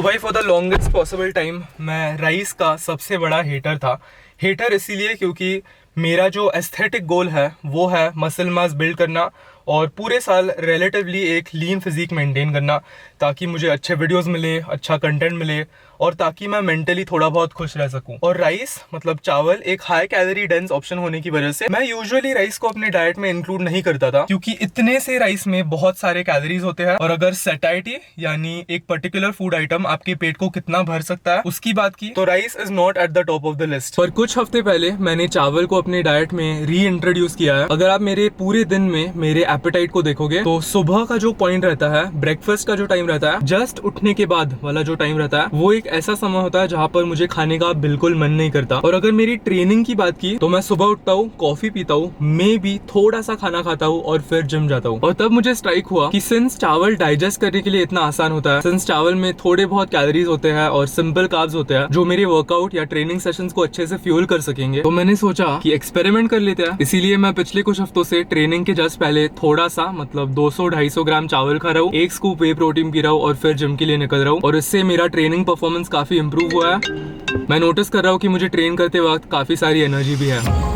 तो भाई for the longest possible time मैं राइस का सबसे बड़ा हेटर था। हेटर इसीलिए क्योंकि मेरा जो एस्थेटिक गोल है वो है मसल मास बिल्ड करना और पूरे साल रिलेटिवली एक लीन फिजिक मेंटेन करना, ताकि मुझे अच्छे वीडियोस मिले, अच्छा कंटेंट मिले और ताकि मैं मेंटली थोड़ा बहुत खुश रह सकूं। और राइस मतलब चावल एक हाई कैलोरी डेंस ऑप्शन होने की वजह से मैं यूजुअली राइस को अपने डाइट में इंक्लूड नहीं करता था, क्योंकि इतने से राइस में बहुत सारे कैलोरीज होते हैं। और अगर सेटाइटी यानी एक पर्टिकुलर फूड आइटम आपके पेट को कितना भर सकता है उसकी बात की तो rice is not at the top of the list. पर कुछ हफ्ते पहले मैंने चावल को अपने डाइट में री इंट्रोड्यूस किया है। अगर आप मेरे पूरे दिन में मेरे एपेटाइट को देखोगे तो सुबह का जो पॉइंट रहता है, ब्रेकफास्ट का जो टाइम रहता है, जस्ट उठने के बाद वाला जो टाइम रहता है, वो एक ऐसा समय होता है जहाँ पर मुझे खाने का बिल्कुल मन नहीं करता। और अगर मेरी ट्रेनिंग की बात की तो मैं सुबह उठता हूँ, कॉफी पीता हूँ, मे भी थोड़ा सा खाना खाता हूँ और फिर जिम जाता हूँ। और तब मुझे स्ट्राइक हुआ कि सिंस चावल डाइजेस्ट करने के लिए इतना आसान होता है, सिंस चावल में थोड़े बहुत कैलोरीज होते हैं और सिंपल कार्ब्स होते हैं जो मेरे वर्कआउट या ट्रेनिंग सेशंस को अच्छे से फ्यूल कर सकेंगे, तो मैंने सोचा कि एक्सपेरिमेंट कर लेते हैं। इसीलिए मैं पिछले कुछ हफ्तों से ट्रेनिंग के जस्ट पहले थोड़ा सा मतलब 200-250 ग्राम चावल खा रहा हूँ, एक स्कूप वे प्रोटीन पी रहा हूँ और फिर जिम के लिए निकल रहा हूँ। और इससे मेरा ट्रेनिंग परफॉर्मेंस काफी इंप्रूव हुआ है। मैं नोटिस कर रहा हूँ कि मुझे ट्रेन करते वक्त काफी सारी एनर्जी भी है।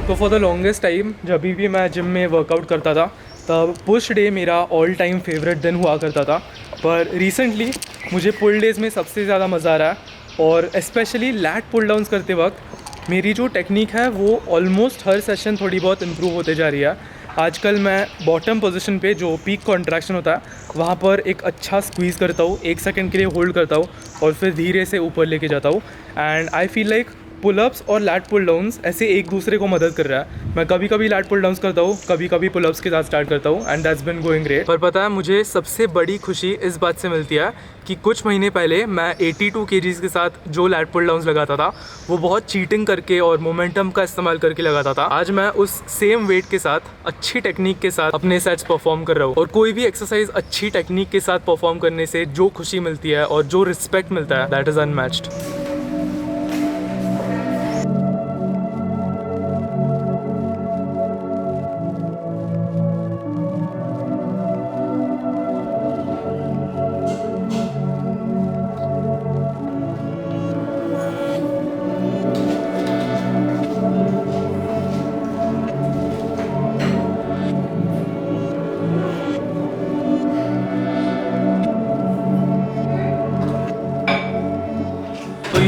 तो फॉर द लॉन्गेस्ट टाइम जब भी मैं जिम में वर्कआउट करता था तब पुश डे मेरा ऑल टाइम फेवरेट दिन हुआ करता था। पर रिसेंटली मुझे पुल डेज़ में सबसे ज़्यादा मज़ा आ रहा है और स्पेशली लैट पुल डाउन्स करते वक्त मेरी जो टेक्निक है वो ऑलमोस्ट हर सेशन थोड़ी बहुत इम्प्रूव होते जा रही है। आजकल मैं बॉटम पोजीशन पे जो पीक कॉन्ट्रैक्शन होता है वहाँ पर एक अच्छा स्क्वीज़ करता हूँ, 1 सेकंड के लिए होल्ड करता हूँ और फिर धीरे से ऊपर लेके जाता हूँ। And I feel like pullups और लैट पुल डाउन्स ऐसे एक दूसरे को मदद कर रहा है। मैं कभी कभी लैट पुल डाउन्स करता हूँ, कभी कभी पुलअप्स के साथ स्टार्ट करता हूँ and that's been going great. पर पता है मुझे सबसे बड़ी खुशी इस बात से मिलती है कि कुछ महीने पहले मैं 82 kgs के साथ जो लैट पुल डाउन्स लगाता था वो बहुत चीटिंग करके और मोमेंटम का इस्तेमाल करके लगाता था। आज मैं उस सेम वेट के साथ अच्छी टेक्निक के साथ अपने सेट्स परफॉर्म कर रहा हूँ। और कोई भी एक्सरसाइज अच्छी टेक्निक के साथ परफॉर्म करने से जो खुशी मिलती है और जो रिस्पेक्ट मिलता है दैट इज़ अनमैच्ड। तो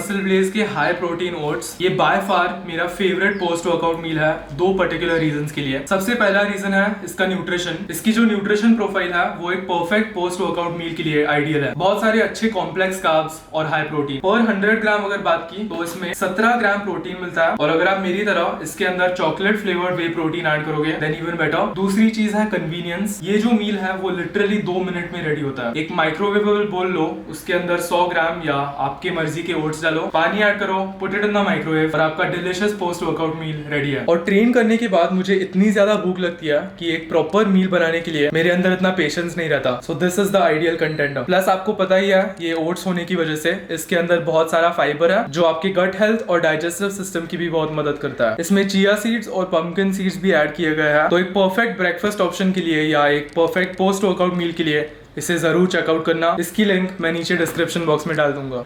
मसल ब्लेज के हाई प्रोटीन ओट्स, ये बाय फार मेरा फेवरेट पोस्ट वर्कआउट मील है, दो पर्टिकुलर रीजंस के लिए। सबसे पहला रीजन है इसका न्यूट्रिशन। इसकी जो न्यूट्रिशन प्रोफाइल है वो एक परफेक्ट पोस्ट वर्कआउट मील के लिए आइडियल है। बहुत सारे अच्छे कॉम्प्लेक्स कार्ब्स और हाई प्रोटीन। पर 100 ग्राम अगर बात की तो इसमें 17 ग्राम प्रोटीन मिलता है, और अगर आप मेरी तरह इसके अंदर चॉकलेट फ्लेवर्ड वे प्रोटीन ऐड करोगे देन इवन बेटर। दूसरी चीज है कन्वीनियंस। ये जो मील है वो लिटरली 2 मिनट में रेडी होता है। एक माइक्रोवेवेबल बोल लो, उसके अंदर 100 ग्राम या आपके मर्जी के ओट्स डालो, पानी ऐड करो, put it in the microwave और आपका delicious post workout meal ready है। और ट्रेन करने के बाद मुझे इतनी ज्यादा भूख लगती है कि एक प्रॉपर मील बनाने के लिए मेरे अंदर इतना पेशेंस नहीं रहता। So this is the ideal content. Plus आपको पता ही है ये ओट्स होने की वजह से इसके अंदर बहुत सारा फाइबर है जो आपके गट हेल्थ और डाइजेस्टिव सिस्टम की भी बहुत मदद करता है। इसमें चिया सीड्स और पंपकिन सीड्स भी ऐड किए गए हैं। तो एक परफेक्ट ब्रेकफास्ट ऑप्शन के लिए या एक परफेक्ट पोस्ट वर्कआउट मील के लिए इसे जरूर चेकआउट करना। इसकी लिंक मैं नीचे डिस्क्रिप्शन बॉक्स में डाल दूंगा।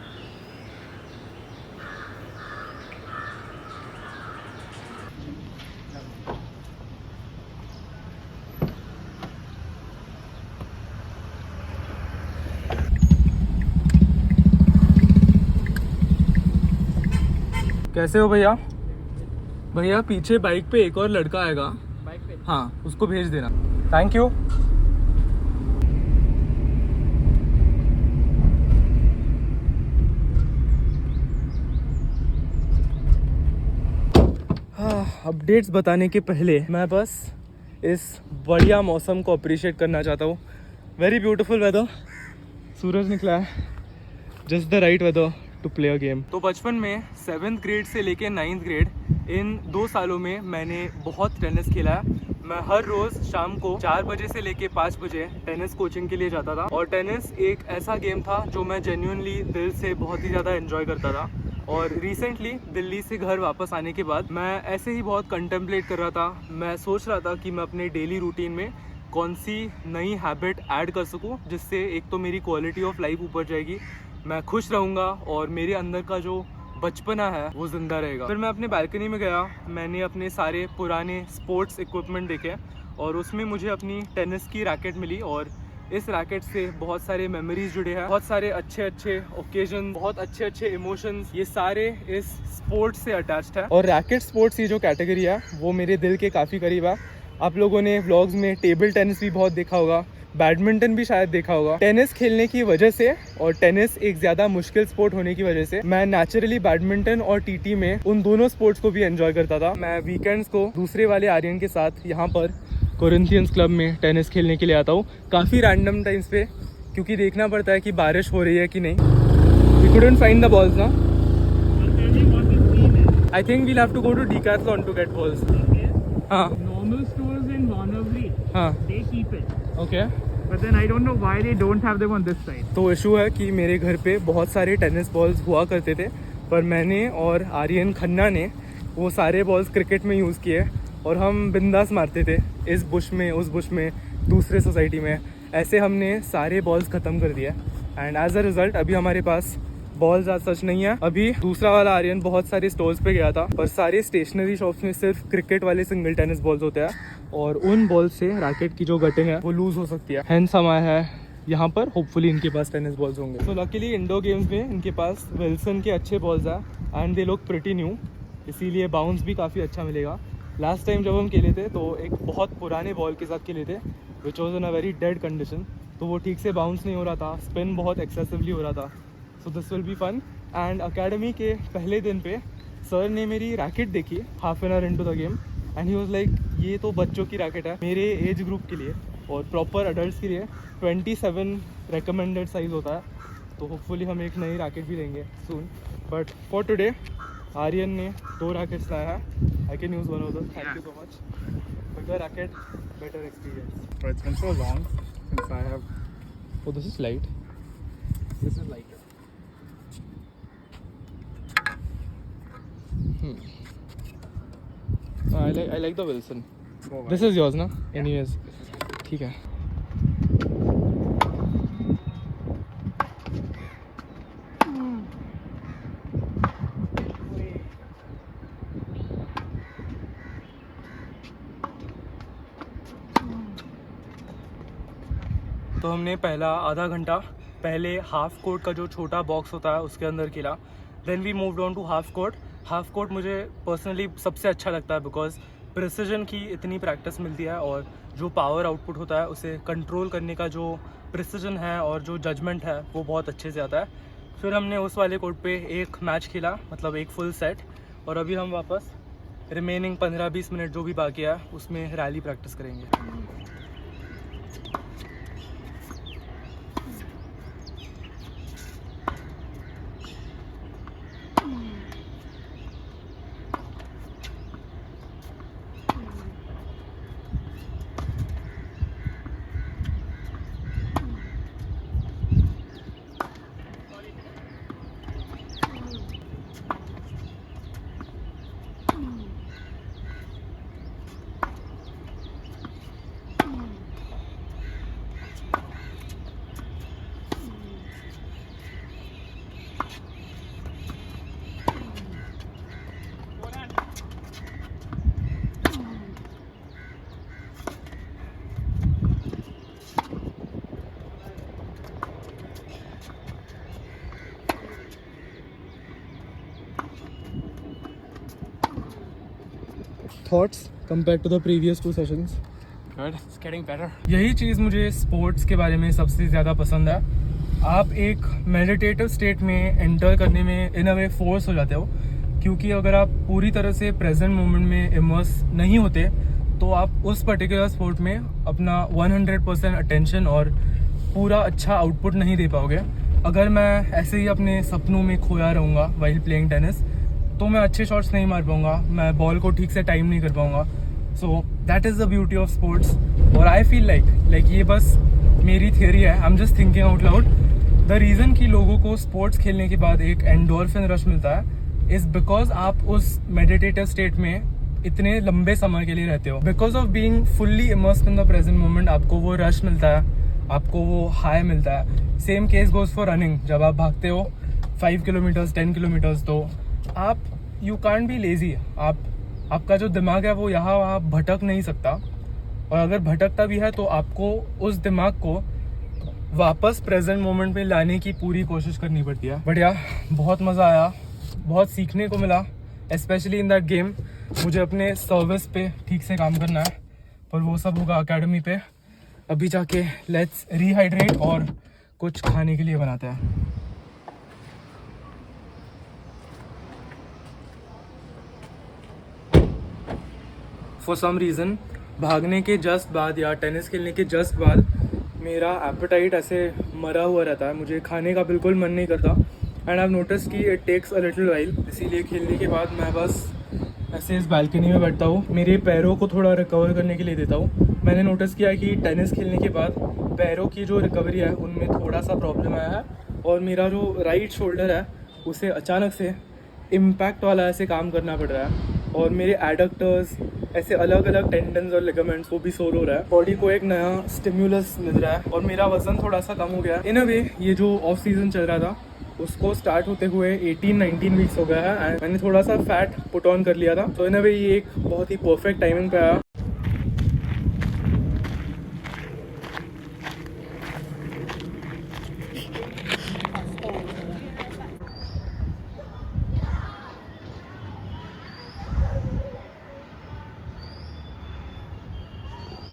कैसे हो भैया? भैया पीछे बाइक पे एक और लड़का आएगा। बाइक पे? हाँ, उसको भेज देना। Thank you. अपडेट्स बताने के पहले मैं बस इस बढ़िया मौसम को अप्रिशिएट करना चाहता हूँ। वेरी ब्यूटीफुल वेदर, सूरज निकला है, just the right weather to play a game. तो बचपन में 7th ग्रेड से लेके 9th ग्रेड, इन 2 सालों में मैंने बहुत टेनिस खेला है। मैं हर रोज़ शाम को 4 बजे से लेके 5 बजे टेनिस कोचिंग के लिए जाता था। और टेनिस एक ऐसा गेम था जो मैं जेन्युइनली दिल से बहुत ही ज़्यादा एंजॉय करता था। और रिसेंटली दिल्ली से घर वापस आने के बाद मैं ऐसे ही बहुत कंटेम्पलेट कर रहा था। मैं सोच रहा था कि मैं अपने डेली रूटीन में कौन सी नई हैबिट ऐड कर सकूं जिससे एक तो मेरी क्वालिटी ऑफ लाइफ ऊपर जाएगी, मैं खुश रहूँगा और मेरे अंदर का जो बचपना है वो ज़िंदा रहेगा। फिर मैं अपने बालकनी में गया, मैंने अपने सारे पुराने स्पोर्ट्स इक्विपमेंट देखे और उसमें मुझे अपनी टेनिस की रैकेट मिली। और इस रैकेट से बहुत सारे मेमोरीज जुड़े हैं, बहुत सारे अच्छे अच्छे ओकेजन, बहुत अच्छे अच्छे इमोशंस, ये सारे इस स्पोर्ट्स से अटैच्ड है। और रैकेट स्पोर्ट्स की जो कैटेगरी है वो मेरे दिल के काफ़ी करीब है। आप लोगों ने व्लॉग्स में टेबल टेनिस भी बहुत देखा होगा, बैडमिंटन भी शायद देखा होगा। टेनिस खेलने की वजह से और टेनिस एक ज़्यादा मुश्किल स्पोर्ट होने की वजह से मैं नेचुरली बैडमिंटन और टीटी में उन दोनों स्पोर्ट्स को भी एंजॉय करता था। मैं वीकेंड्स को दूसरे वाले आर्यन के साथ यहाँ पर कोरिंथियंस क्लब में टेनिस खेलने के लिए आता हूँ, काफ़ी रैंडम टाइम्स पे, क्योंकि देखना पड़ता है कि बारिश हो रही है कि नहीं। We couldn't find the balls ना। I think we'll have to go to Decathlon to get balls. हाँ, Normal stores in Wanavri, हाँ, they keep it. Okay. But then I don't know why they don't have them on this side. तो issue है कि मेरे घर पे बहुत सारे टेनिस बॉल्स हुआ करते थे, पर मैंने और आर्यन खन्ना ने वो सारे बॉल्स क्रिकेट में यूज़ किए और हम बिंदास मारते थे, इस बुश में, उस बुश में, दूसरे सोसाइटी में। ऐसे हमने सारे बॉल्स ख़त्म कर दिया एंड एज अ रिज़ल्ट अभी हमारे पास बॉल्स आज सच नहीं है। अभी दूसरा वाला आर्यन बहुत सारे स्टोर्स पे गया था, पर सारे स्टेशनरी शॉप्स में सिर्फ क्रिकेट वाले सिंगल टेनिस बॉल्स होते हैं और उन बॉल से रैकेट की जो गटिंग है वो लूज हो सकती है। हैंस हम आया है यहाँ पर, होपफुली इनके पास टेनिस बॉल्स होंगे। तो लकीली इंडोर गेम्स में इनके पास विल्सन के अच्छे बॉल्स हैं and they look pretty new, इसीलिए बाउंस भी काफ़ी अच्छा मिलेगा। लास्ट टाइम जब हम खेले थे तो एक बहुत पुराने बॉल के साथ खेले थे which was in a very dead condition, तो वो ठीक से बाउंस नहीं हो रहा था, स्पिन बहुत एक्सेसिवली हो रहा था। So this will be fun. And academy के पहले दिन पे सर ने मेरी रैकेट देखी half an hour into the game and he was like, ये तो बच्चों की रैकेट है, मेरे एज ग्रुप के लिए और प्रॉपर अडल्ट्स के लिए 27 रिकमेंडेड साइज़ होता है, तो होपफुली हम एक नई रैकेट भी देंगे सून। बट फॉर टुडे आर्यन ने 2 रैकेट्स लाया है, I can use one of them. Thank you so much. Bigger racket, better experience. It's been so long since I have. Oh, this is light. This is lighter. I like the Wilson. Oh, This is yours ना? Anyways, ठीक है। तो हमने पहला आधा घंटा पहले half court का जो छोटा बॉक्स होता है उसके अंदर खेला। Then we moved on to half court. Half court मुझे पर्सनली सबसे अच्छा लगता है बिकॉज प्रिसिजन की इतनी प्रैक्टिस मिलती है और जो पावर आउटपुट होता है उसे कंट्रोल करने का जो प्रिसिजन है और जो जजमेंट है वो बहुत अच्छे से आता है। फिर हमने उस वाले कोर्ट पे एक मैच खेला, मतलब एक फुल सेट, और अभी हम वापस रिमेनिंग 15-20 मिनट जो भी बाकी है उसमें रैली प्रैक्टिस करेंगे। Thoughts compared to the previous 2 sessions? Good. It's getting better. यही चीज़ मुझे स्पोर्ट्स के बारे में सबसे ज़्यादा पसंद है। आप एक मेडिटेटिव स्टेट में एंटर करने में इन अ वे फोर्स हो जाते हो, क्योंकि अगर आप पूरी तरह से प्रेजेंट मोमेंट में इमर्स नहीं होते तो आप उस पर्टिकुलर स्पोर्ट में अपना 100% अटेंशन और पूरा अच्छा आउटपुट नहीं दे पाओगे। अगर मैं ऐसे ही अपने सपनों में खोया रहूँगा वाइल प्लेइंग टेनिस तो मैं अच्छे शॉट्स नहीं मार पाऊँगा, मैं बॉल को ठीक से टाइम नहीं कर पाऊँगा। So that is the beauty of sports. और आई फील लाइक ये बस मेरी थियरी है, I am just thinking out loud. The reason कि लोगों को स्पोर्ट्स खेलने के बाद एक एंडोर्फिन रश मिलता है इज़ बिकॉज आप उस मेडिटेटिव स्टेट में इतने लंबे समय के लिए रहते हो। Because of being fully immersed in the present moment आपको वो रश मिलता है, आपको वो हाई मिलता है। Same case goes for running. जब आप भागते हो 5 किलोमीटर्स 10 किलोमीटर्स तो आप यू कांट बी लेजी। आपका जो दिमाग है वो यहाँ वहाँ भटक नहीं सकता, और अगर भटकता भी है तो आपको उस दिमाग को वापस प्रेजेंट मोमेंट में लाने की पूरी कोशिश करनी पड़ती है। बट यार बहुत मज़ा आया, बहुत सीखने को मिला, स्पेशली इन दैट गेम। मुझे अपने सर्विस पे ठीक से काम करना है, पर वो सब होगा एकेडमी पे। अभी जाके लेट्स रिहाइड्रेट और कुछ खाने के लिए बनाते हैं। फॉर सम रीज़न भागने के जस्ट बाद या टेनिस खेलने के जस्ट बाद मेरा एपेटाइट ऐसे मरा हुआ रहता है, मुझे खाने का बिल्कुल मन नहीं करता। एंड आई नोटिस कि it takes a little while, इसीलिए खेलने के बाद मैं बस ऐसे इस बालकनी में बैठता हूँ, मेरे पैरों को थोड़ा रिकवर करने के लिए देता हूँ। मैंने नोटिस किया कि टेनिस खेलने के बाद पैरों की जो रिकवरी है उनमें थोड़ा सा प्रॉब्लम आया है, और मेरा जो राइट शोल्डर है उसे अचानक से इम्पैक्ट वाला ऐसे काम करना पड़ रहा है, और मेरे एडक्टर्स ऐसे अलग अलग टेंडन्स और लिगामेंट्स वो भी सोर हो रहा है। बॉडी को एक नया स्टिम्युलस मिल रहा है और मेरा वजन थोड़ा सा कम हो गया। इन अ वे ये जो ऑफ सीजन चल रहा था उसको स्टार्ट होते हुए 18-19 वीक्स हो गया है, एंड मैंने थोड़ा सा फैट पुट ऑन कर लिया था। तो इन अ वे ये एक बहुत ही परफेक्ट टाइमिंग पे आया